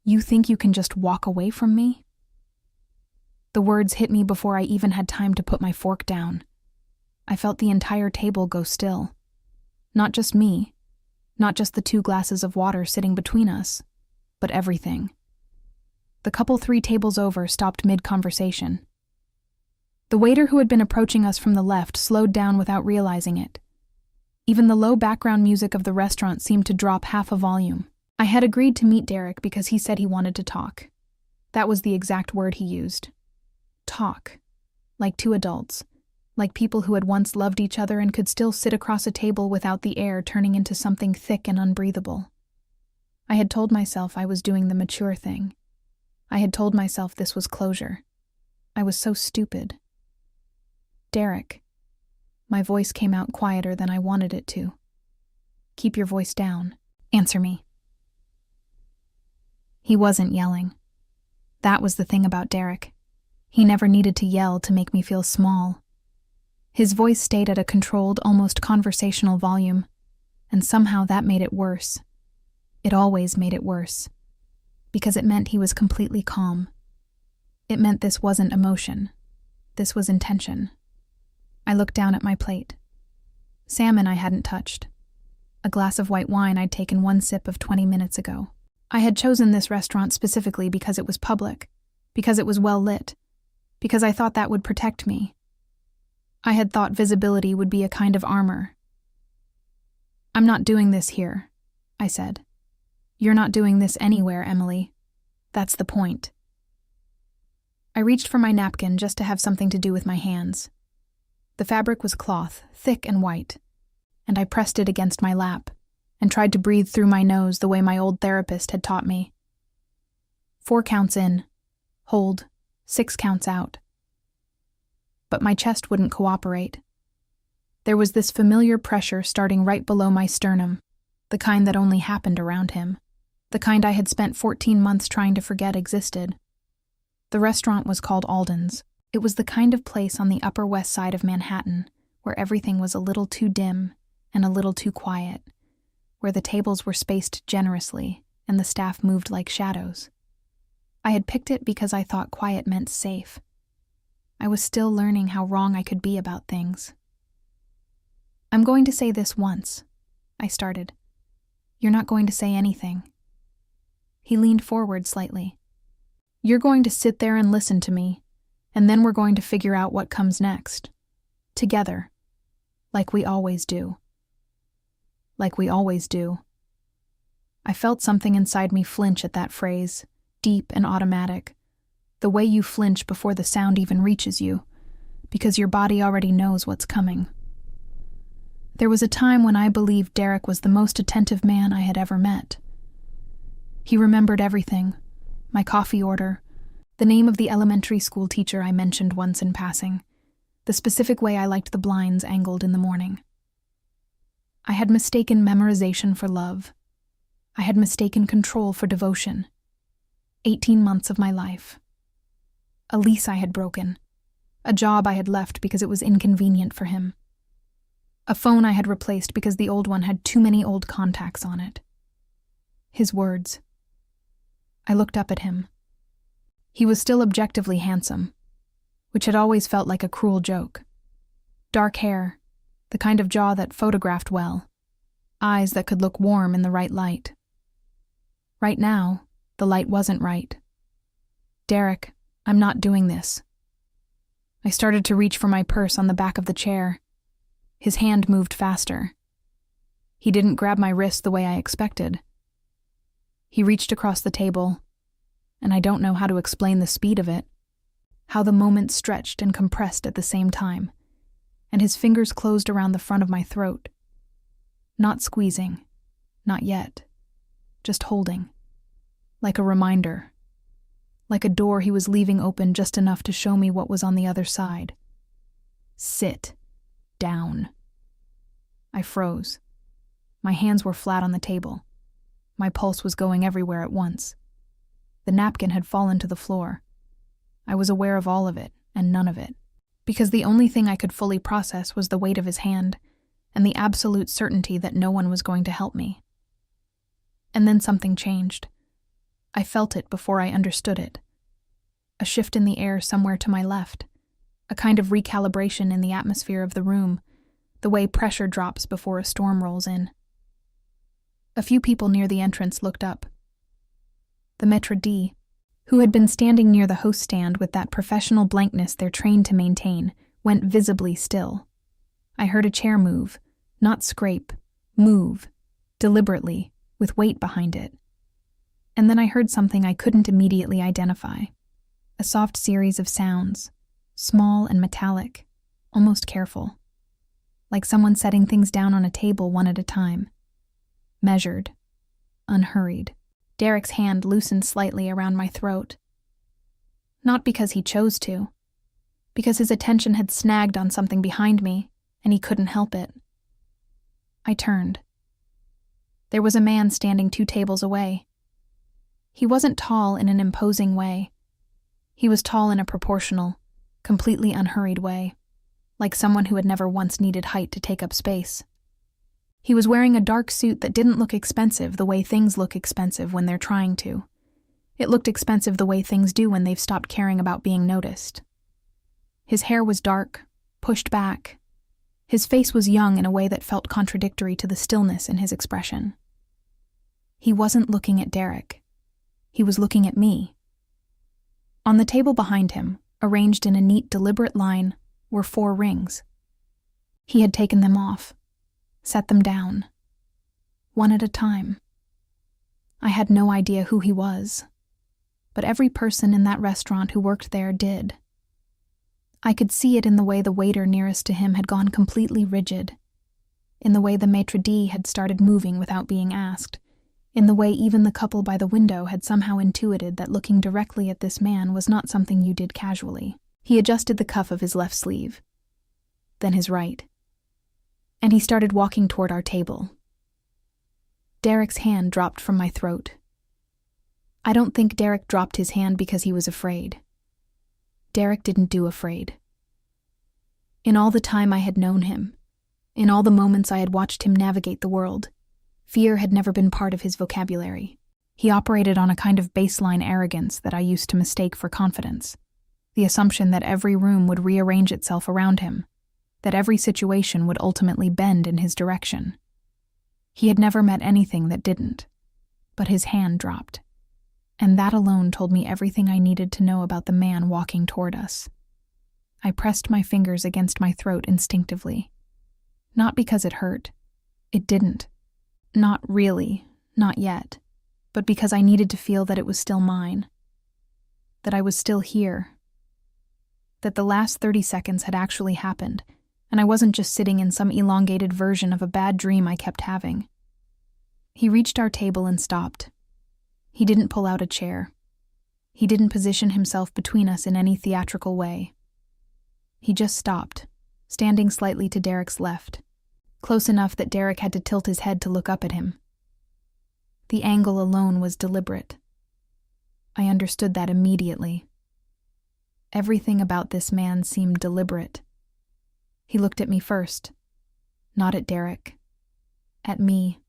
You think you can just walk away from me? The words hit me before I even had time to put my fork down. I felt the entire table go still. Not just me, not just the 2 glasses of water sitting between us, but everything. The couple 3 tables over stopped mid-conversation. The waiter who had been approaching us from the left slowed down without realizing it. Even the low background music of the restaurant seemed to drop half a volume. I had agreed to meet Derek because he said he wanted to talk. That was the exact word he used. Talk. Like 2 adults. Like people who had once loved each other and could still sit across a table without the air turning into something thick and unbreathable. I had told myself I was doing the mature thing. I had told myself this was closure. I was so stupid. Derek. My voice came out quieter than I wanted it to. Keep your voice down. Answer me. He wasn't yelling. That was the thing about Derek. He never needed to yell to make me feel small. His voice stayed at a controlled, almost conversational volume, and somehow that made it worse. It always made it worse, because it meant he was completely calm. It meant this wasn't emotion. This was intention. I looked down at my plate. Salmon I hadn't touched. A glass of white wine I'd taken 1 sip of 20 minutes ago. I had chosen this restaurant specifically because it was public, because it was well lit, because I thought that would protect me. I had thought visibility would be a kind of armor. I'm not doing this here, I said. You're not doing this anywhere, Emily. That's the point. I reached for my napkin just to have something to do with my hands. The fabric was cloth, thick and white, and I pressed it against my lap and tried to breathe through my nose the way my old therapist had taught me. 4 counts in, hold, 6 counts out. But my chest wouldn't cooperate. There was this familiar pressure starting right below my sternum, the kind that only happened around him, the kind I had spent 14 months trying to forget existed. The restaurant was called Alden's. It was the kind of place on the Upper West Side of Manhattan where everything was a little too dim and a little too quiet, where the tables were spaced generously and the staff moved like shadows. I had picked it because I thought quiet meant safe. I was still learning how wrong I could be about things. I'm going to say this once, I started. You're not going to say anything. He leaned forward slightly. You're going to sit there and listen to me, and then we're going to figure out what comes next. Together. Like we always do. Like we always do. I felt something inside me flinch at that phrase, deep and automatic, the way you flinch before the sound even reaches you, because your body already knows what's coming. There was a time when I believed Derek was the most attentive man I had ever met. He remembered everything, my coffee order, the name of the elementary school teacher I mentioned once in passing, the specific way I liked the blinds angled in the morning. I had mistaken memorization for love. I had mistaken control for devotion. 18 months of my life. A lease I had broken. A job I had left because it was inconvenient for him. A phone I had replaced because the old one had too many old contacts on it. His words. I looked up at him. He was still objectively handsome, which had always felt like a cruel joke. Dark hair, the kind of jaw that photographed well, eyes that could look warm in the right light. Right now, the light wasn't right. Derek, I'm not doing this. I started to reach for my purse on the back of the chair. His hand moved faster. He didn't grab my wrist the way I expected. He reached across the table, and I don't know how to explain the speed of it, how the moment stretched and compressed at the same time, and his fingers closed around the front of my throat. Not squeezing, not yet, just holding, like a reminder, like a door he was leaving open just enough to show me what was on the other side. Sit down. I froze. My hands were flat on the table. My pulse was going everywhere at once. The napkin had fallen to the floor. I was aware of all of it and none of it, because the only thing I could fully process was the weight of his hand and the absolute certainty that no one was going to help me. And then something changed. I felt it before I understood it. A shift in the air somewhere to my left, a kind of recalibration in the atmosphere of the room, the way pressure drops before a storm rolls in. A few people near the entrance looked up. The maître d', who had been standing near the host stand with that professional blankness they're trained to maintain, went visibly still. I heard a chair move, not scrape, move, deliberately, with weight behind it. And then I heard something I couldn't immediately identify. A soft series of sounds, small and metallic, almost careful. Like someone setting things down on a table one at a time. Measured, unhurried. Derek's hand loosened slightly around my throat. Not because he chose to, because his attention had snagged on something behind me, and he couldn't help it. I turned. There was a man standing 2 tables away. He wasn't tall in an imposing way. He was tall in a proportional, completely unhurried way, like someone who had never once needed height to take up space. He was wearing a dark suit that didn't look expensive the way things look expensive when they're trying to. It looked expensive the way things do when they've stopped caring about being noticed. His hair was dark, pushed back. His face was young in a way that felt contradictory to the stillness in his expression. He wasn't looking at Derek. He was looking at me. On the table behind him, arranged in a neat, deliberate line, were 4 rings. He had taken them off, set them down, one at a time. I had no idea who he was, but every person in that restaurant who worked there did. I could see it in the way the waiter nearest to him had gone completely rigid, in the way the maître d' had started moving without being asked, in the way even the couple by the window had somehow intuited that looking directly at this man was not something you did casually. He adjusted the cuff of his left sleeve, then his right, and he started walking toward our table. Derek's hand dropped from my throat. I don't think Derek dropped his hand because he was afraid. Derek didn't do afraid. In all the time I had known him, in all the moments I had watched him navigate the world, fear had never been part of his vocabulary. He operated on a kind of baseline arrogance that I used to mistake for confidence, the assumption that every room would rearrange itself around him, that every situation would ultimately bend in his direction. He had never met anything that didn't, but his hand dropped, and that alone told me everything I needed to know about the man walking toward us. I pressed my fingers against my throat instinctively. Not because it hurt. It didn't. Not really, not yet, but because I needed to feel that it was still mine, that I was still here, that the last 30 seconds had actually happened, and I wasn't just sitting in some elongated version of a bad dream I kept having. He reached our table and stopped. He didn't pull out a chair. He didn't position himself between us in any theatrical way. He just stopped, standing slightly to Derek's left, close enough that Derek had to tilt his head to look up at him. The angle alone was deliberate. I understood that immediately. Everything about this man seemed deliberate. He looked at me first, not at Derek, at me.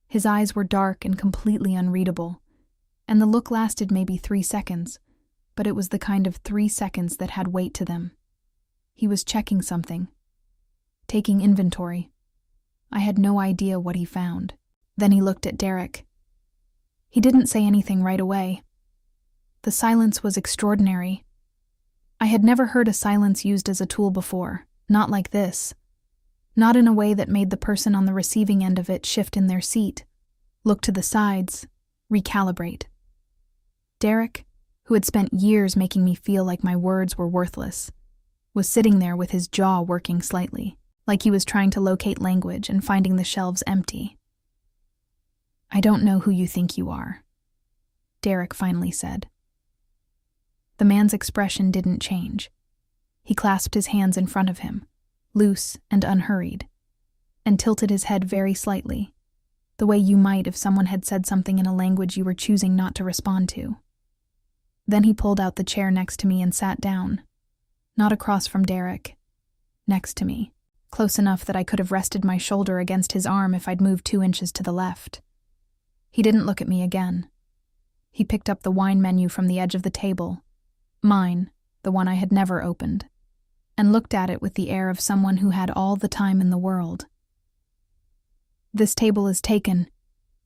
His eyes were dark and completely unreadable, and the look lasted maybe 3 seconds, but it was the kind of 3 seconds that had weight to them. He was checking something, taking inventory. I had no idea what he found. Then he looked at Derek. He didn't say anything right away. The silence was extraordinary. I had never heard a silence used as a tool before, not like this. Not in a way that made the person on the receiving end of it shift in their seat, look to the sides, recalibrate. Derek, who had spent years making me feel like my words were worthless, was sitting there with his jaw working slightly, like he was trying to locate language and finding the shelves empty. "I don't know who you think you are," Derek finally said. The man's expression didn't change. He clasped his hands in front of him, loose and unhurried, and tilted his head very slightly, the way you might if someone had said something in a language you were choosing not to respond to. Then he pulled out the chair next to me and sat down, not across from Derek, next to me, close enough that I could have rested my shoulder against his arm if I'd moved 2 inches to the left. He didn't look at me again. He picked up the wine menu from the edge of the table, mine, the one I had never opened, and looked at it with the air of someone who had all the time in the world. "This table is taken,"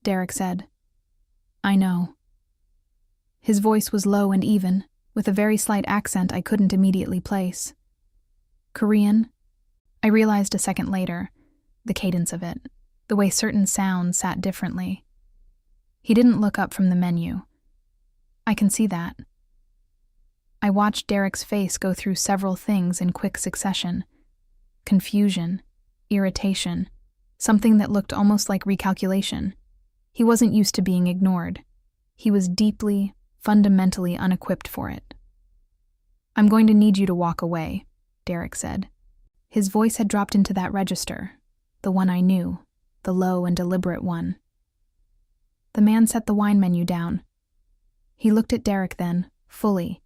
Derek said. "I know." His voice was low and even, with a very slight accent I couldn't immediately place. Korean? I realized a second later, the cadence of it, the way certain sounds sat differently. He didn't look up from the menu. I can see that. I watched Derek's face go through several things in quick succession. Confusion, irritation, something that looked almost like recalculation. He wasn't used to being ignored. He was deeply, fundamentally unequipped for it. "I'm going to need you to walk away," Derek said. His voice had dropped into that register, the one I knew, the low and deliberate one. The man set the wine menu down. He looked at Derek then, fully,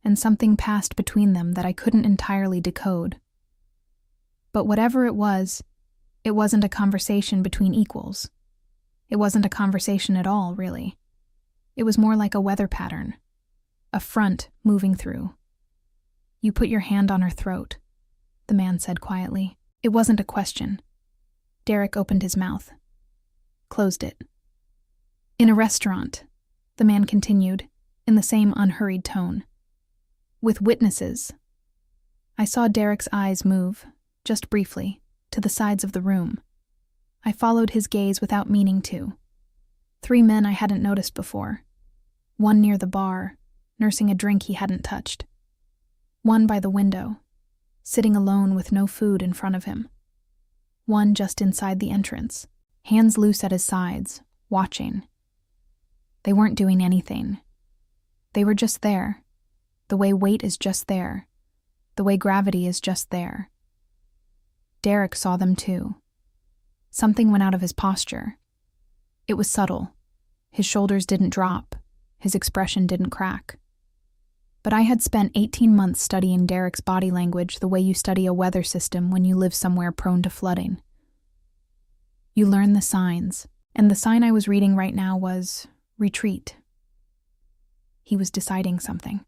and something passed between them that I couldn't entirely decode. But whatever it wasn't a conversation between equals. It wasn't a conversation at all, really. It was more like a weather pattern, a front moving through. "You put your hand on her throat," the man said quietly. It wasn't a question. Derek opened his mouth, closed it. "In a restaurant," the man continued, in the same unhurried tone. "With witnesses." I saw Derek's eyes move, just briefly, to the sides of the room. I followed his gaze without meaning to. 3 men I hadn't noticed before. One near the bar, nursing a drink he hadn't touched. One by the window, sitting alone with no food in front of him. One just inside the entrance, hands loose at his sides, watching. They weren't doing anything. They were just there, the way weight is just there, the way gravity is just there. Derek saw them too. Something went out of his posture. It was subtle. His shoulders didn't drop. His expression didn't crack. But I had spent 18 months studying Derek's body language the way you study a weather system when you live somewhere prone to flooding. You learn the signs, and the sign I was reading right now was retreat. He was deciding something.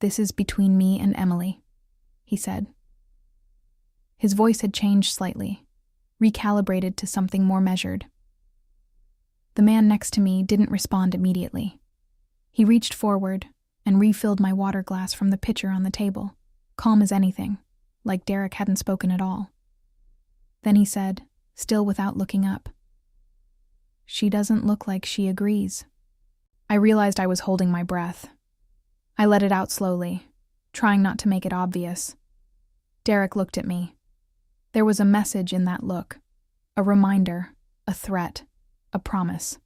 "This is between me and Emily," he said. His voice had changed slightly, recalibrated to something more measured. The man next to me didn't respond immediately. He reached forward and refilled my water glass from the pitcher on the table, calm as anything, like Derek hadn't spoken at all. Then he said, still without looking up, "She doesn't look like she agrees." I realized I was holding my breath. I let it out slowly, trying not to make it obvious. Derek looked at me. There was a message in that look, a reminder, a threat, a promise.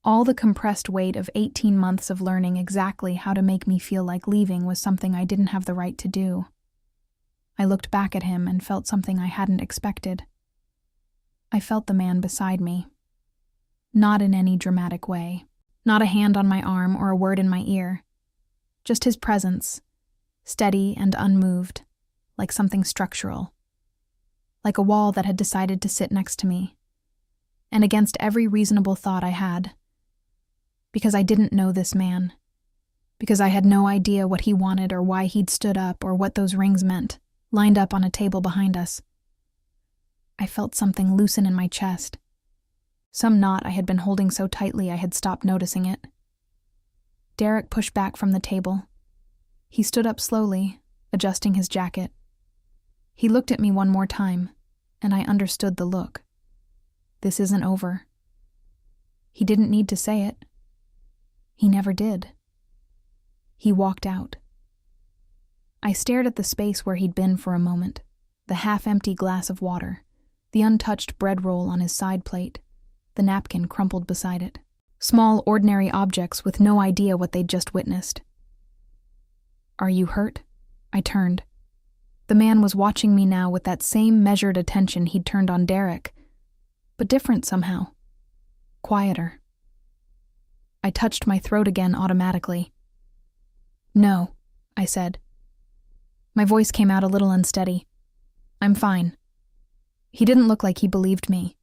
All the compressed weight of 18 months of learning exactly how to make me feel like leaving was something I didn't have the right to do. I looked back at him and felt something I hadn't expected. I felt the man beside me. Not in any dramatic way. Not a hand on my arm or a word in my ear. Just his presence, steady and unmoved, like something structural. Like a wall that had decided to sit next to me. And against every reasonable thought I had. Because I didn't know this man. Because I had no idea what he wanted or why he'd stood up or what those rings meant, lined up on a table behind us. I felt something loosen in my chest. Some knot I had been holding so tightly I had stopped noticing it. Derek pushed back from the table. He stood up slowly, adjusting his jacket. He looked at me one more time, and I understood the look. This isn't over. He didn't need to say it. He never did. He walked out. I stared at the space where he'd been for a moment, the half-empty glass of water, the untouched bread roll on his side plate, the napkin crumpled beside it. Small, ordinary objects with no idea what they'd just witnessed. "Are you hurt?" I turned. The man was watching me now with that same measured attention he'd turned on Derek, but different somehow. Quieter. I touched my throat again automatically. "No," I said. My voice came out a little unsteady. "I'm fine." He didn't look like he believed me.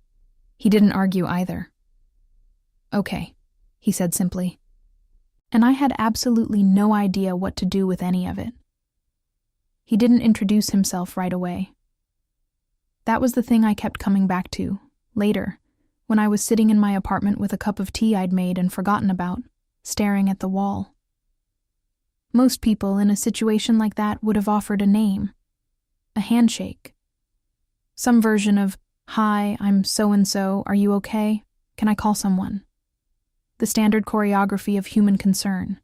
He didn't argue either. "Okay," he said simply. And I had absolutely no idea what to do with any of it. He didn't introduce himself right away. That was the thing I kept coming back to, later, when I was sitting in my apartment with a cup of tea I'd made and forgotten about, staring at the wall. Most people in a situation like that would have offered a name, a handshake, some version of, "Hi, I'm so-and-so, are you okay? Can I call someone?" The standard choreography of human concern.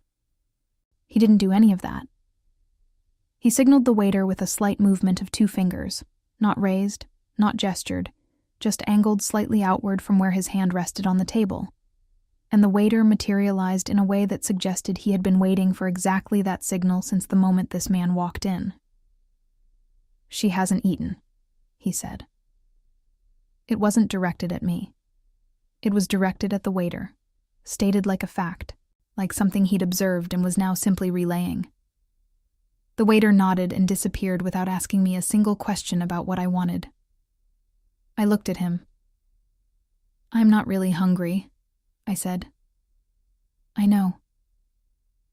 He didn't do any of that. He signaled the waiter with a slight movement of 2 fingers, not raised, not gestured, just angled slightly outward from where his hand rested on the table, and the waiter materialized in a way that suggested he had been waiting for exactly that signal since the moment this man walked in. "She hasn't eaten," he said. It wasn't directed at me. It was directed at the waiter, stated like a fact, like something he'd observed and was now simply relaying. The waiter nodded and disappeared without asking me a single question about what I wanted. I looked at him. "I'm not really hungry," I said. "I know."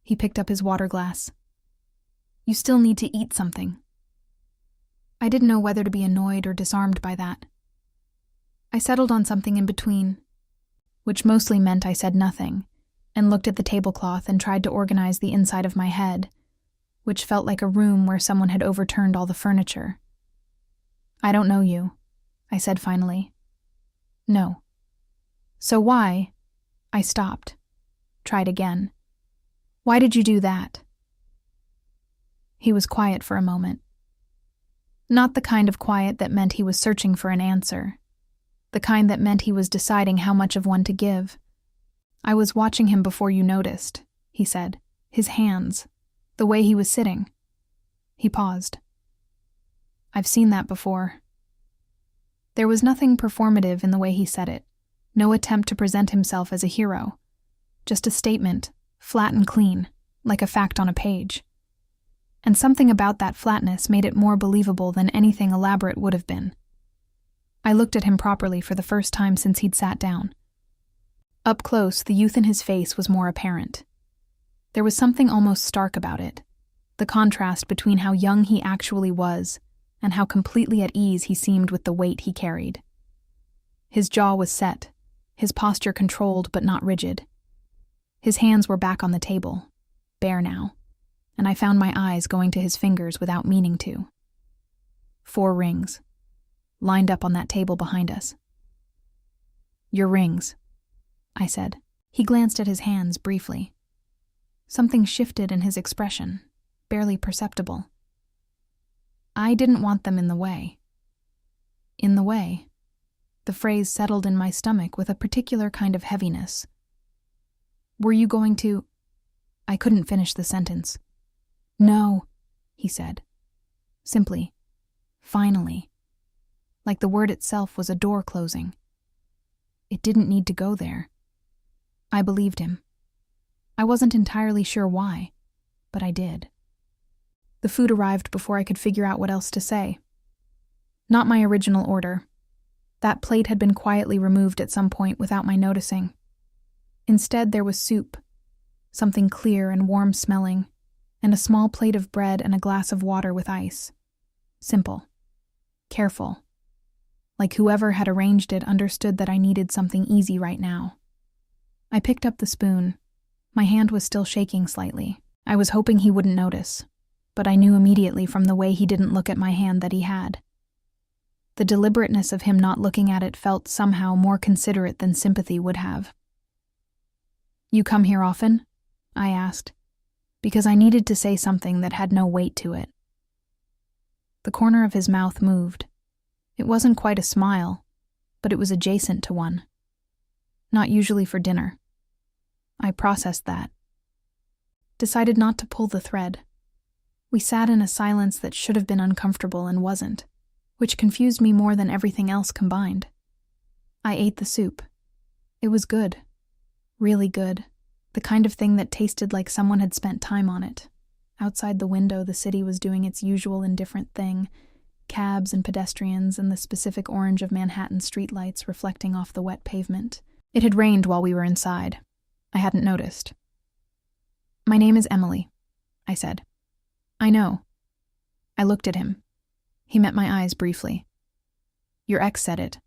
He picked up his water glass. "You still need to eat something." I didn't know whether to be annoyed or disarmed by that. I settled on something in between, which mostly meant I said nothing, and looked at the tablecloth and tried to organize the inside of my head, which felt like a room where someone had overturned all the furniture. "I don't know you," I said finally. "No." "So why?" I stopped. Tried again. "Why did you do that?" He was quiet for a moment. Not the kind of quiet that meant he was searching for an answer. The kind that meant he was deciding how much of one to give. "I was watching him before you noticed," he said. "His hands. The way he was sitting." He paused. "I've seen that before." There was nothing performative in the way he said it. No attempt to present himself as a hero. Just a statement, flat and clean, like a fact on a page. And something about that flatness made it more believable than anything elaborate would have been. I looked at him properly for the first time since he'd sat down. Up close, the youth in his face was more apparent. There was something almost stark about it, the contrast between how young he actually was and how completely at ease he seemed with the weight he carried. His jaw was set, his posture controlled but not rigid. His hands were back on the table, bare now, and I found my eyes going to his fingers without meaning to. 4 rings, lined up on that table behind us. "Your rings," I said. He glanced at his hands briefly. Something shifted in his expression, barely perceptible. "I didn't want them in the way." In the way. The phrase settled in my stomach with a particular kind of heaviness. "Were you going to—" I couldn't finish the sentence. "No," he said. Simply. Finally. Like the word itself was a door closing. It didn't need to go there. I believed him. I wasn't entirely sure why, but I did. The food arrived before I could figure out what else to say. Not my original order. That plate had been quietly removed at some point without my noticing. Instead, there was soup, something clear and warm-smelling, and a small plate of bread and a glass of water with ice. Simple. Careful. Like whoever had arranged it understood that I needed something easy right now. I picked up the spoon. My hand was still shaking slightly. I was hoping he wouldn't notice, but I knew immediately from the way he didn't look at my hand that he had. The deliberateness of him not looking at it felt somehow more considerate than sympathy would have. "You come here often?" I asked, because I needed to say something that had no weight to it. The corner of his mouth moved. It wasn't quite a smile, but it was adjacent to one. Not usually for dinner. I processed that. Decided not to pull the thread. We sat in a silence that should have been uncomfortable and wasn't, which confused me more than everything else combined. I ate the soup. It was good. Really good. The kind of thing that tasted like someone had spent time on it. Outside the window, the city was doing its usual indifferent thing, cabs and pedestrians and the specific orange of Manhattan streetlights reflecting off the wet pavement. It had rained while we were inside. I hadn't noticed. "My name is Emily," I said. "I know." I looked at him. He met my eyes briefly. "Your ex said it."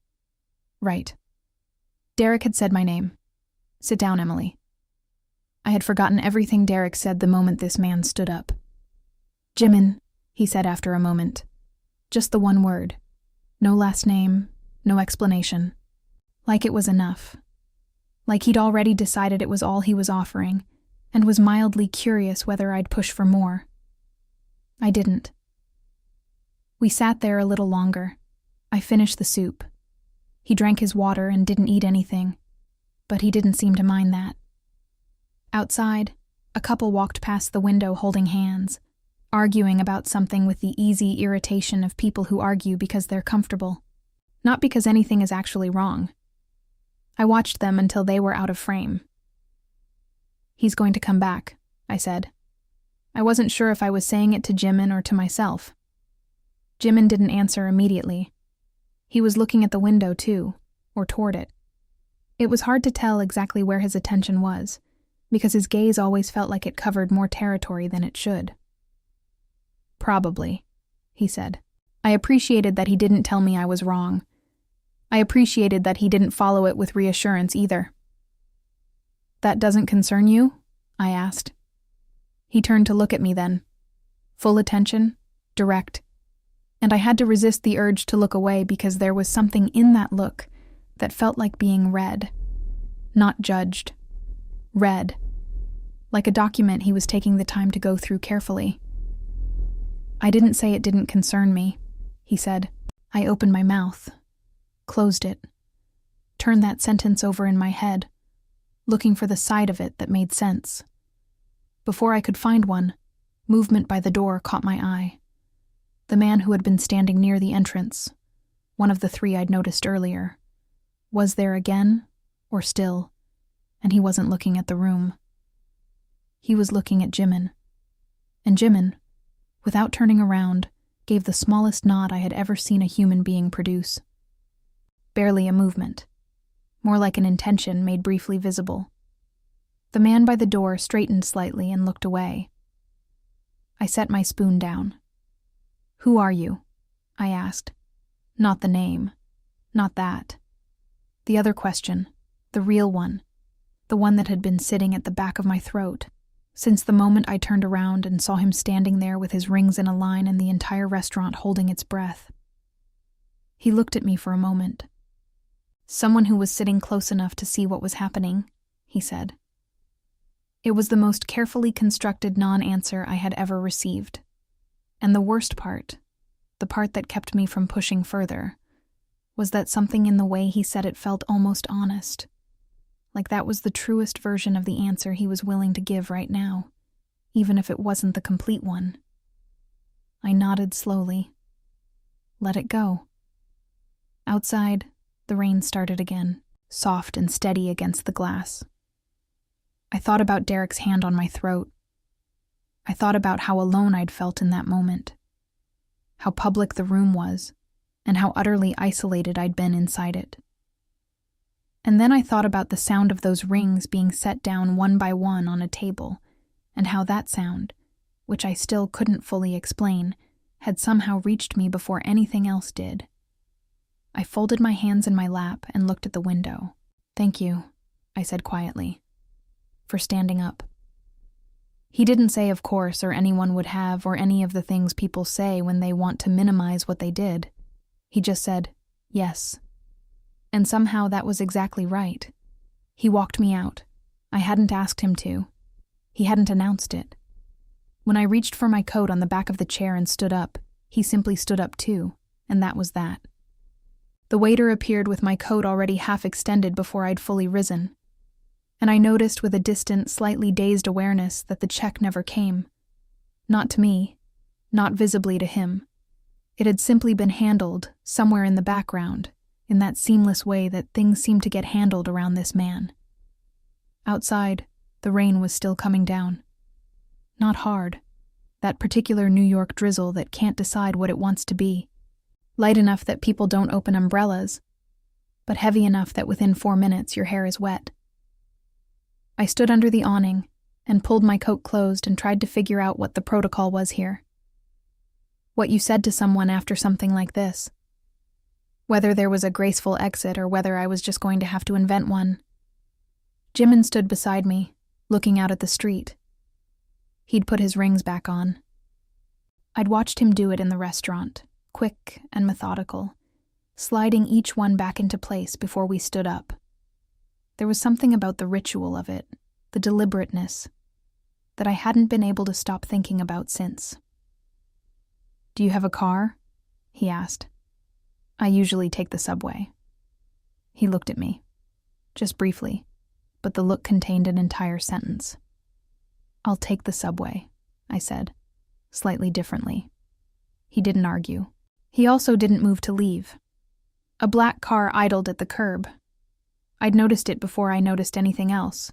"Right." Derek had said my name. "Sit down, Emily." I had forgotten everything Derek said the moment this man stood up. "Jimin," he said after a moment. Just the one word. No last name, no explanation. Like it was enough. Like he'd already decided it was all he was offering, and was mildly curious whether I'd push for more. I didn't. We sat there a little longer. I finished the soup. He drank his water and didn't eat anything, but he didn't seem to mind that. Outside, a couple walked past the window holding hands, arguing about something with the easy irritation of people who argue because they're comfortable, not because anything is actually wrong. I watched them until they were out of frame. "He's going to come back," I said. I wasn't sure if I was saying it to Jimin or to myself. Jimin didn't answer immediately. He was looking at the window too, or toward it. It was hard to tell exactly where his attention was, because his gaze always felt like it covered more territory than it should. "Probably," he said. I appreciated that he didn't tell me I was wrong. I appreciated that he didn't follow it with reassurance either. "That doesn't concern you?" I asked. He turned to look at me then. Full attention, direct. And I had to resist the urge to look away because there was something in that look that felt like being read. Not judged. Read. Like a document he was taking the time to go through carefully. "I didn't say it didn't concern me," he said. I opened my mouth, closed it, turned that sentence over in my head, looking for the side of it that made sense. Before I could find one, movement by the door caught my eye. The man who had been standing near the entrance, one of the three I'd noticed earlier, was there again, or still, and he wasn't looking at the room. He was looking at Jimin. And Jimin, without turning around, gave the smallest nod I had ever seen a human being produce. Barely a movement. More like an intention made briefly visible. The man by the door straightened slightly and looked away. I set my spoon down. "Who are you?" I asked. Not the name. Not that. The other question. The real one. The one that had been sitting at the back of my throat, since the moment I turned around and saw him standing there with his rings in a line and the entire restaurant holding its breath. He looked at me for a moment. "Someone who was sitting close enough to see what was happening," he said. It was the most carefully constructed non-answer I had ever received. And the worst part, the part that kept me from pushing further, was that something in the way he said it felt almost honest. Like that was the truest version of the answer he was willing to give right now, even if it wasn't the complete one. I nodded slowly. Let it go. Outside, the rain started again, soft and steady against the glass. I thought about Derek's hand on my throat. I thought about how alone I'd felt in that moment, how public the room was, and how utterly isolated I'd been inside it. And then I thought about the sound of those rings being set down one by one on a table, and how that sound, which I still couldn't fully explain, had somehow reached me before anything else did. I folded my hands in my lap and looked at the window. "Thank you," I said quietly, "for standing up." He didn't say of course or anyone would have or any of the things people say when they want to minimize what they did. He just said, yes. And somehow that was exactly right. He walked me out. I hadn't asked him to. He hadn't announced it. When I reached for my coat on the back of the chair and stood up, he simply stood up too, and that was that. The waiter appeared with my coat already half extended before I'd fully risen. And I noticed with a distant, slightly dazed awareness that the check never came. Not to me, not visibly to him. It had simply been handled, somewhere in the background, in that seamless way that things seem to get handled around this man. Outside, the rain was still coming down. Not hard. That particular New York drizzle that can't decide what it wants to be. Light enough that people don't open umbrellas, but heavy enough that within 4 minutes your hair is wet. I stood under the awning and pulled my coat closed and tried to figure out what the protocol was here. What you said to someone after something like this. Whether there was a graceful exit or whether I was just going to have to invent one. Jimin stood beside me, looking out at the street. He'd put his rings back on. I'd watched him do it in the restaurant, quick and methodical, sliding each one back into place before we stood up. There was something about the ritual of it, the deliberateness, that I hadn't been able to stop thinking about since. "Do you have a car?" he asked. "I usually take the subway." He looked at me, just briefly, but the look contained an entire sentence. "I'll take the subway," I said, slightly differently. He didn't argue. He also didn't move to leave. A black car idled at the curb. I'd noticed it before I noticed anything else.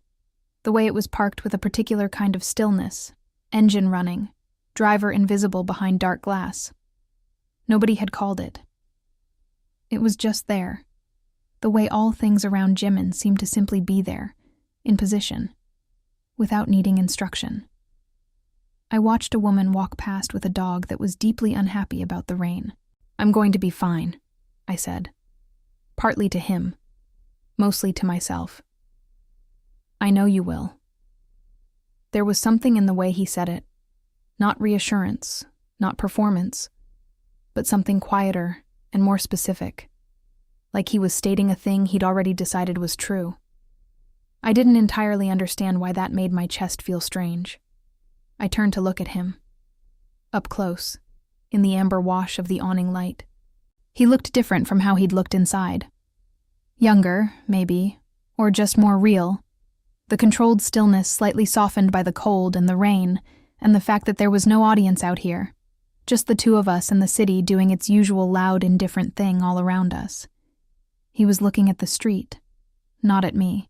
The way it was parked with a particular kind of stillness, engine running, driver invisible behind dark glass. Nobody had called it. It was just there, the way all things around Jimin seemed to simply be there, in position, without needing instruction. I watched a woman walk past with a dog that was deeply unhappy about the rain. "I'm going to be fine," I said, partly to him, mostly to myself. "I know you will." There was something in the way he said it, not reassurance, not performance, but something quieter and more specific, like he was stating a thing he'd already decided was true. I didn't entirely understand why that made my chest feel strange. I turned to look at him. Up close, in the amber wash of the awning light. He looked different from how he'd looked inside. Younger, maybe, or just more real. The controlled stillness slightly softened by the cold and the rain, and the fact that there was no audience out here. Just the two of us and the city doing its usual loud, indifferent thing all around us. He was looking at the street, not at me,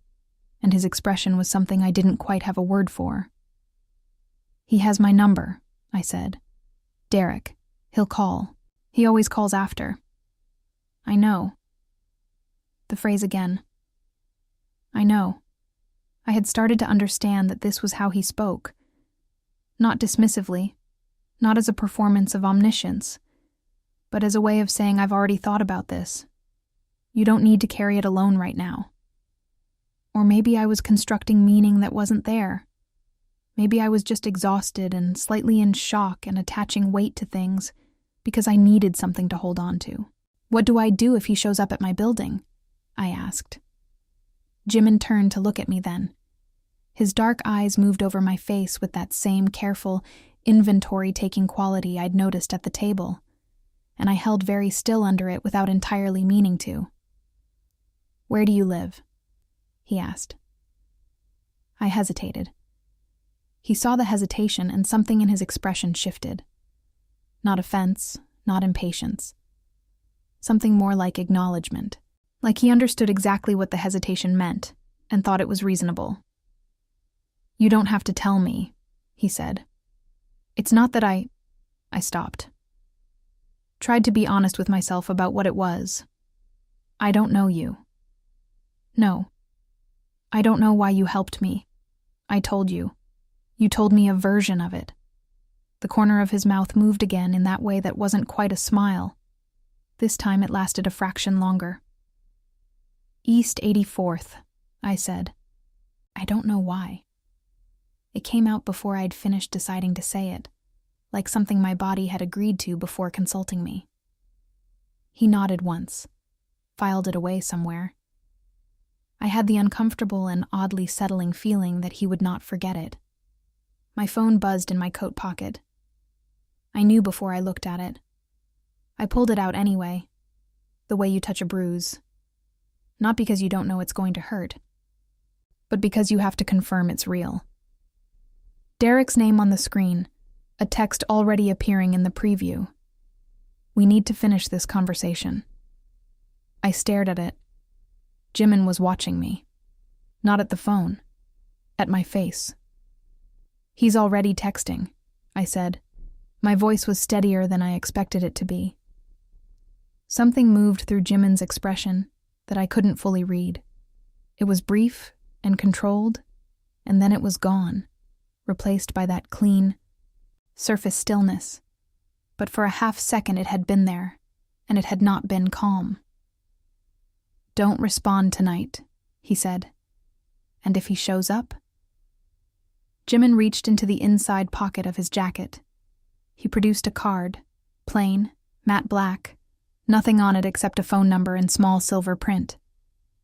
and his expression was something I didn't quite have a word for. "He has my number," I said. "Derek. He'll call. He always calls after." "I know." The phrase again. "I know." I had started to understand that this was how he spoke. Not dismissively, not as a performance of omniscience, but as a way of saying I've already thought about this. You don't need to carry it alone right now. Or maybe I was constructing meaning that wasn't there. Maybe I was just exhausted and slightly in shock and attaching weight to things because I needed something to hold on to. "What do I do if he shows up at my building?" I asked. Jimin turned to look at me then. His dark eyes moved over my face with that same careful, inventory-taking quality I'd noticed at the table, and I held very still under it without entirely meaning to. "Where do you live?" he asked. I hesitated. He saw the hesitation and something in his expression shifted. Not offense, not impatience. Something more like acknowledgement. Like he understood exactly what the hesitation meant and thought it was reasonable. "You don't have to tell me," he said. "It's not that I stopped. Tried to be honest with myself about what it was. "I don't know you." "No. I don't know why you helped me. I told you. You told me a version of it." The corner of his mouth moved again in that way that wasn't quite a smile. This time it lasted a fraction longer. "East 84th, I said. I don't know why. It came out before I'd finished deciding to say it, like something my body had agreed to before consulting me. He nodded once, filed it away somewhere. I had the uncomfortable and oddly settling feeling that he would not forget it. My phone buzzed in my coat pocket. I knew before I looked at it. I pulled it out anyway, the way you touch a bruise. Not because you don't know it's going to hurt, but because you have to confirm it's real. Derek's name on the screen, a text already appearing in the preview. "We need to finish this conversation." I stared at it. Jimin was watching me. Not at the phone. At my face. "He's already texting," I said. My voice was steadier than I expected it to be. Something moved through Jimin's expression that I couldn't fully read. It was brief and controlled and then it was gone, replaced by that clean, surface stillness. But for a half second it had been there, and it had not been calm. "Don't respond tonight," he said. "And if he shows up?" Jimin reached into the inside pocket of his jacket. He produced a card, plain, matte black, nothing on it except a phone number in small silver print.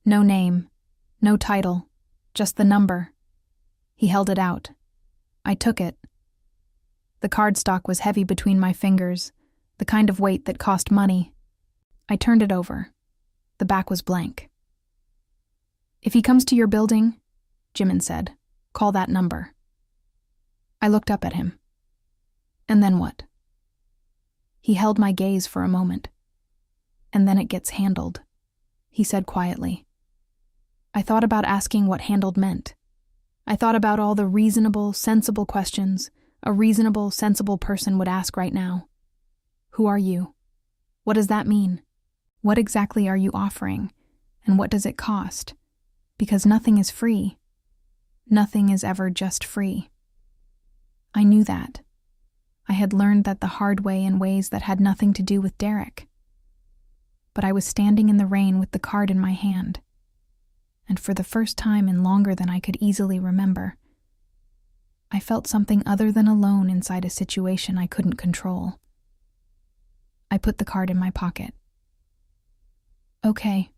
No name, no title, just the number. He held it out. I took it. The cardstock was heavy between my fingers, the kind of weight that cost money. I turned it over. The back was blank. "If he comes to your building," Jimin said, "call that number." I looked up at him. "And then what?" He held my gaze for a moment. "And then it gets handled," he said quietly. I thought about asking what handled meant. I thought about all the reasonable, sensible questions a reasonable, sensible person would ask right now. Who are you? What does that mean? What exactly are you offering? And what does it cost? Because nothing is free. Nothing is ever just free. I knew that. I had learned that the hard way in ways that had nothing to do with Derek. But I was standing in the rain with the card in my hand, and for the first time in longer than I could easily remember, I felt something other than alone inside a situation I couldn't control. I put the card in my pocket. "Okay,"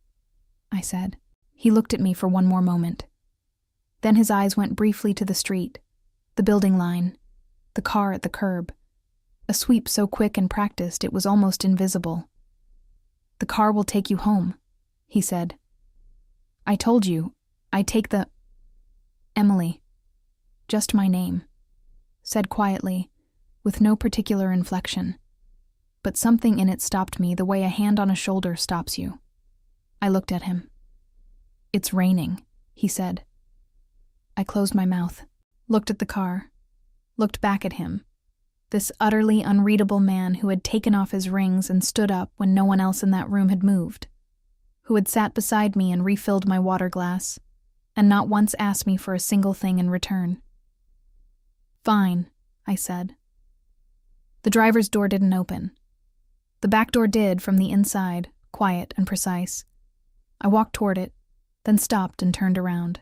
I said. He looked at me for one more moment. Then his eyes went briefly to the street, the building line, the car at the curb, a sweep so quick and practiced it was almost invisible. "The car will take you home," he said. "I told you, I take the—" "Emily." Just my name, said quietly, with no particular inflection. But something in it stopped me the way a hand on a shoulder stops you. I looked at him. "It's raining," he said. I closed my mouth, looked at the car, looked back at him, this utterly unreadable man who had taken off his rings and stood up when no one else in that room had moved, who had sat beside me and refilled my water glass, and not once asked me for a single thing in return. "Fine," I said. The driver's door didn't open. The back door did from the inside, quiet and precise. I walked toward it, then stopped and turned around.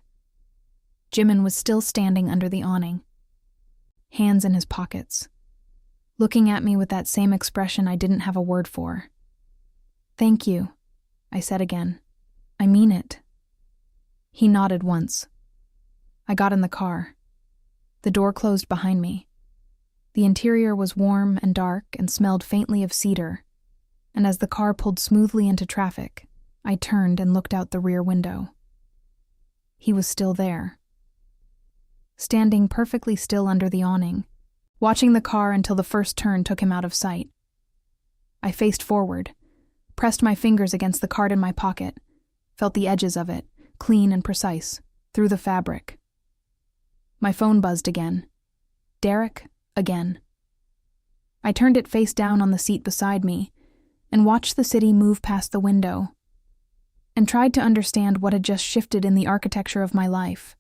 Jimin was still standing under the awning, hands in his pockets, looking at me with that same expression I didn't have a word for. "Thank you," I said again. "I mean it." He nodded once. I got in the car. The door closed behind me. The interior was warm and dark and smelled faintly of cedar, and as the car pulled smoothly into traffic, I turned and looked out the rear window. He was still there, standing perfectly still under the awning, watching the car until the first turn took him out of sight. I faced forward, pressed my fingers against the card in my pocket, felt the edges of it, clean and precise, through the fabric. My phone buzzed again. Derek, again. I turned it face down on the seat beside me and watched the city move past the window and tried to understand what had just shifted in the architecture of my life.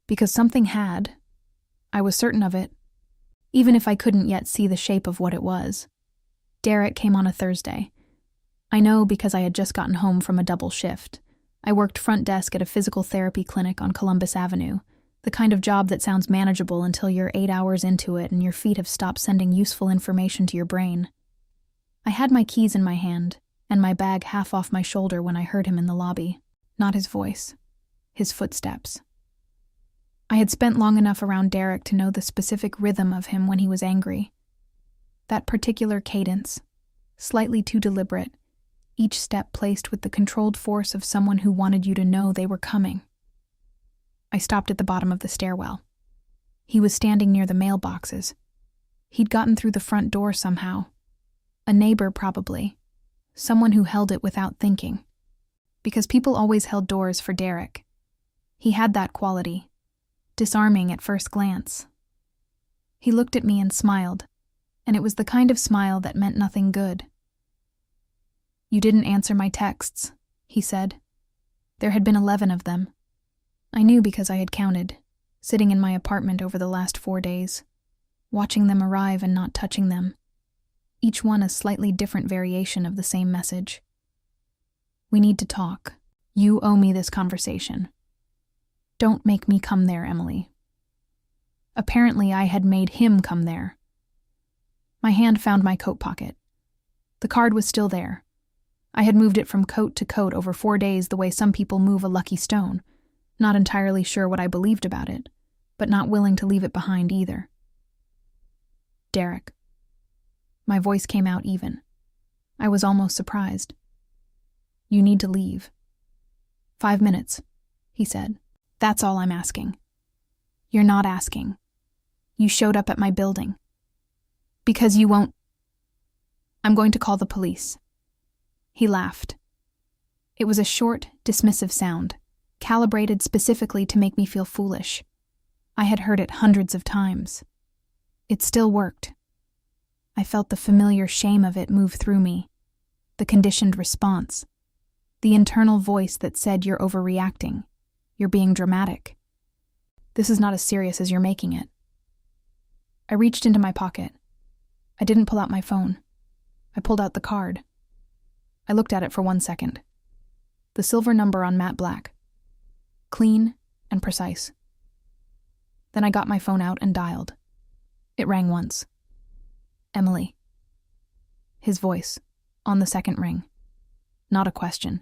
Because something had. I was certain of it, even if I couldn't yet see the shape of what it was. Derek came on a Thursday. I know because I had just gotten home from a double shift. I worked front desk at a physical therapy clinic on Columbus Avenue, the kind of job that sounds manageable until you're 8 hours into it and your feet have stopped sending useful information to your brain. I had my keys in my hand and my bag half off my shoulder when I heard him in the lobby. Not his voice, his footsteps. I had spent long enough around Derek to know the specific rhythm of him when he was angry. That particular cadence, slightly too deliberate, each step placed with the controlled force of someone who wanted you to know they were coming. I stopped at the bottom of the stairwell. He was standing near the mailboxes. He'd gotten through the front door somehow. A neighbor, probably. Someone who held it without thinking. Because people always held doors for Derek. He had that quality. Disarming at first glance. He looked at me and smiled, and it was the kind of smile that meant nothing good. "You didn't answer my texts," he said. There had been 11 of them. I knew because I had counted. sitting in my apartment over the last 4 days, watching them arrive and not touching them, each one a slightly different variation of the same message. We need to talk. You owe me this conversation. Don't make me come there, Emily. Apparently, I had made him come there. My hand found my coat pocket. The card was still there. I had moved it from coat to coat over 4 days the way some people move a lucky stone, not entirely sure what I believed about it, but not willing to leave it behind either. Derek. My voice came out even. I was almost surprised. You need to leave. 5 minutes, he said. That's all I'm asking. You're not asking. You showed up at my building. Because you won't. I'm going to call the police. He laughed. It was a short, dismissive sound, calibrated specifically to make me feel foolish. I had heard it hundreds of times. It still worked. I felt the familiar shame of it move through me, the conditioned response, the internal voice that said you're overreacting, you're being dramatic. This is not as serious as you're making it. I reached into my pocket. I didn't pull out my phone. I pulled out the card. I looked at it for 1 second. The silver number on matte black. Clean and precise. Then I got my phone out and dialed. It rang once. Emily. His voice, on the second ring. Not a question.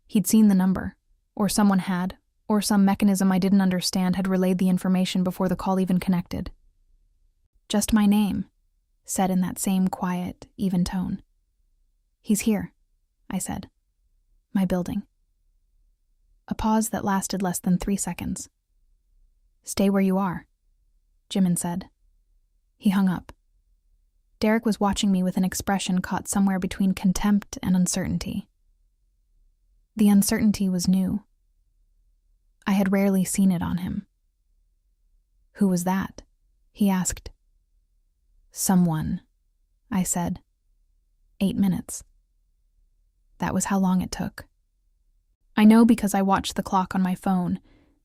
He'd seen the number, or someone had, or some mechanism I didn't understand had relayed the information before the call even connected. Just my name, said in that same quiet, even tone. He's here, I said. My building. A pause that lasted less than 3 seconds. Stay where you are, Jimin said. He hung up. Derek was watching me with an expression caught somewhere between contempt and uncertainty. The uncertainty was new. I had rarely seen it on him. Who was that? He asked. Someone, I said. 8 minutes. That was how long it took. I know because I watched the clock on my phone,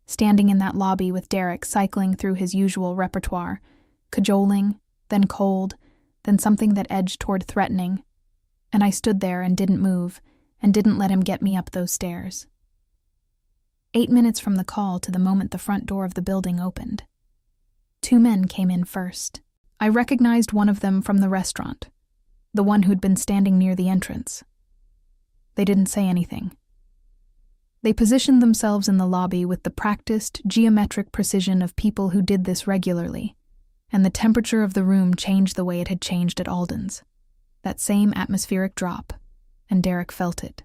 standing in that lobby with Derek cycling through his usual repertoire, cajoling, then cold, then something that edged toward threatening, and I stood there and didn't move, and didn't let him get me up those stairs. 8 minutes from the call to the moment the front door of the building opened. 2 men came in first. I recognized one of them from the restaurant, the one who'd been standing near the entrance. They didn't say anything. They positioned themselves in the lobby with the practiced, geometric precision of people who did this regularly, and the temperature of the room changed the way it had changed at Alden's. That same atmospheric drop, and Derek felt it.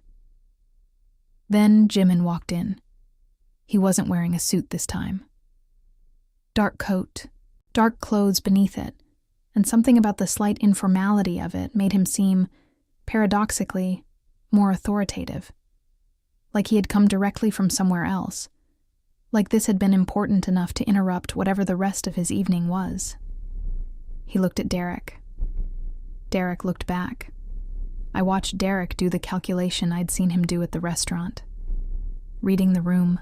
Then Jimin walked in. He wasn't wearing a suit this time. Dark coat, dark clothes beneath it, and something about the slight informality of it made him seem, paradoxically, more authoritative. Like he had come directly from somewhere else. Like this had been important enough to interrupt whatever the rest of his evening was. He looked at Derek. Derek looked back. I watched Derek do the calculation I'd seen him do at the restaurant. Reading the room,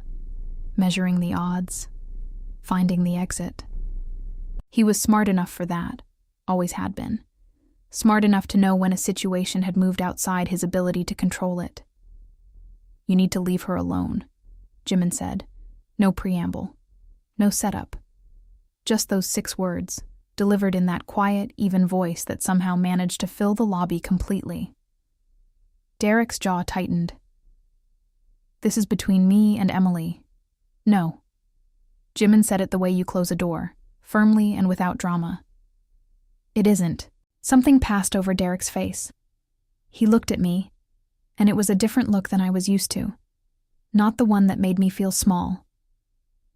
measuring the odds, finding the exit. He was smart enough for that, always had been. Smart enough to know when a situation had moved outside his ability to control it. You need to leave her alone, Jimin said. No preamble. No setup. Just those 6 words, delivered in that quiet, even voice that somehow managed to fill the lobby completely. Derek's jaw tightened. This is between me and Emily. No. Jimin said it the way you close a door, firmly and without drama. It isn't. Something passed over Derek's face. He looked at me, and it was a different look than I was used to. Not the one that made me feel small.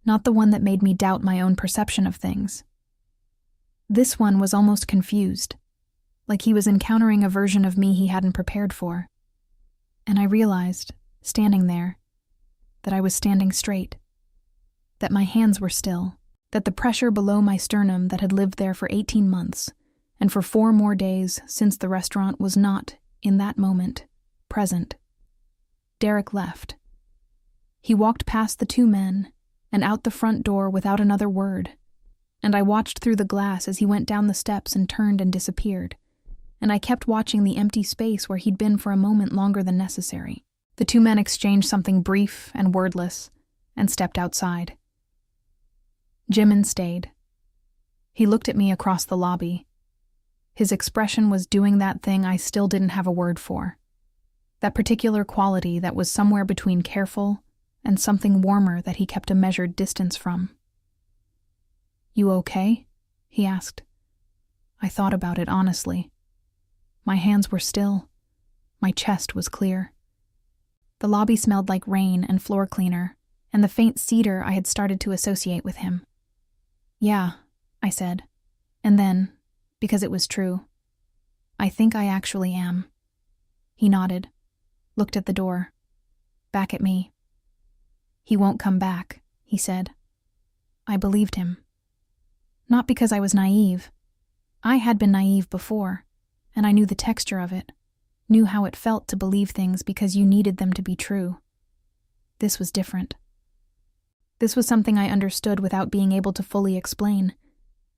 Not the one that made me doubt my own perception of things. This one was almost confused, like he was encountering a version of me he hadn't prepared for. And I realized, standing there, that I was standing straight. That my hands were still. That the pressure below my sternum that had lived there for 18 months, and for 4 more days since the restaurant was not, in that moment, present. Derek left. He walked past the 2 men and out the front door without another word. And I watched through the glass as he went down the steps and turned and disappeared. And I kept watching the empty space where he'd been for a moment longer than necessary. The two men exchanged something brief and wordless and stepped outside. Jimin stayed. He looked at me across the lobby. His expression was doing that thing I still didn't have a word for. That particular quality that was somewhere between careful and something warmer that he kept a measured distance from. "You okay?" he asked. I thought about it honestly. My hands were still. My chest was clear. The lobby smelled like rain and floor cleaner, and the faint cedar I had started to associate with him. "Yeah," I said. And then, because it was true, "I think I actually am." He nodded, looked at the door, back at me. "He won't come back," he said. I believed him. Not because I was naive. I had been naive before, and I knew the texture of it, knew how it felt to believe things because you needed them to be true. This was different. This was something I understood without being able to fully explain,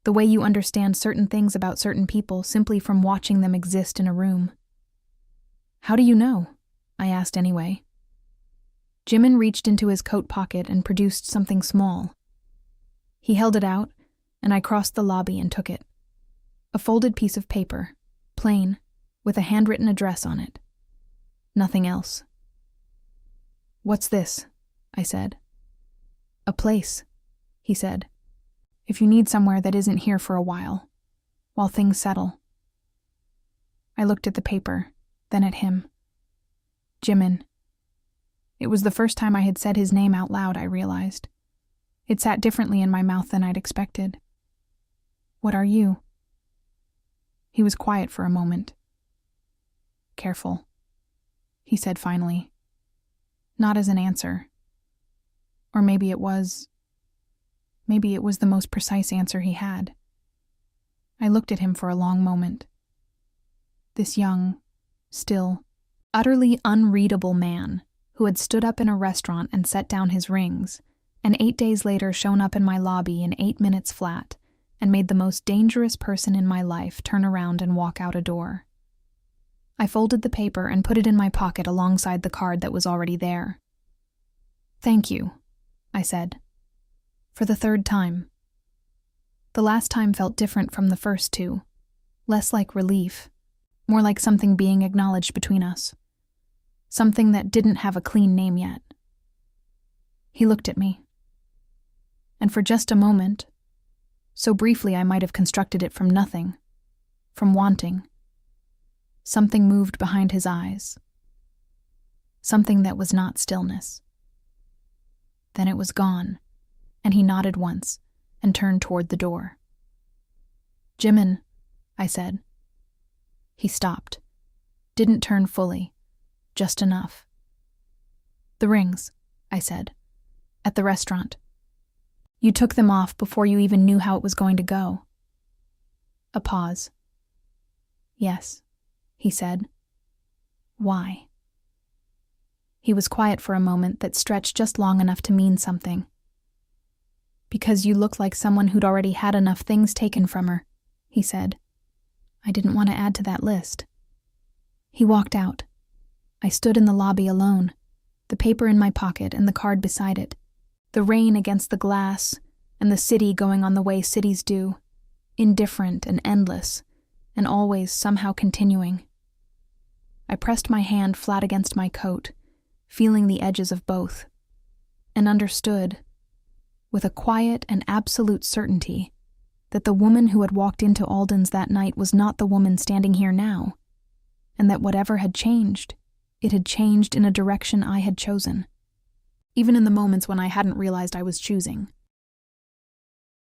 the way you understand certain things about certain people simply from watching them exist in a room. "How do you know?" I asked anyway. Jimin reached into his coat pocket and produced something small. He held it out, and I crossed the lobby and took it. A folded piece of paper, plain, with a handwritten address on it. Nothing else. "What's this?" I said. "A place," he said. "If you need somewhere that isn't here for a while things settle." I looked at the paper, then at him. Jimin. It was the first time I had said his name out loud, I realized. It sat differently in my mouth than I'd expected. "What are you?" He was quiet for a moment. "Careful," he said finally. Not as an answer. Or maybe it was the most precise answer he had. I looked at him for a long moment. This young, still, utterly unreadable man who had stood up in a restaurant and set down his rings, and 8 days later shown up in my lobby in 8 minutes flat, and made the most dangerous person in my life turn around and walk out a door. I folded the paper and put it in my pocket alongside the card that was already there. "Thank you," I said. For the third time. The last time felt different from the first two, less like relief, more like something being acknowledged between us. Something that didn't have a clean name yet. He looked at me. And for just a moment, so briefly I might have constructed it from nothing, from wanting, something moved behind his eyes. Something that was not stillness. Then it was gone, and he nodded once and turned toward the door. "Jimin," I said. He stopped, didn't turn fully, just enough. "The rings," I said, "at the restaurant. You took them off before you even knew how it was going to go." A pause. "Yes," he said. "Why?" He was quiet for a moment that stretched just long enough to mean something. "Because you look like someone who'd already had enough things taken from her," he said. I didn't want to add to that list. He walked out. I stood in the lobby alone, the paper in my pocket and the card beside it, the rain against the glass, and the city going on the way cities do, indifferent and endless, and always somehow continuing. I pressed my hand flat against my coat, feeling the edges of both, and understood, with a quiet and absolute certainty, that the woman who had walked into Alden's that night was not the woman standing here now, and that whatever had changed, it had changed in a direction I had chosen, even in the moments when I hadn't realized I was choosing.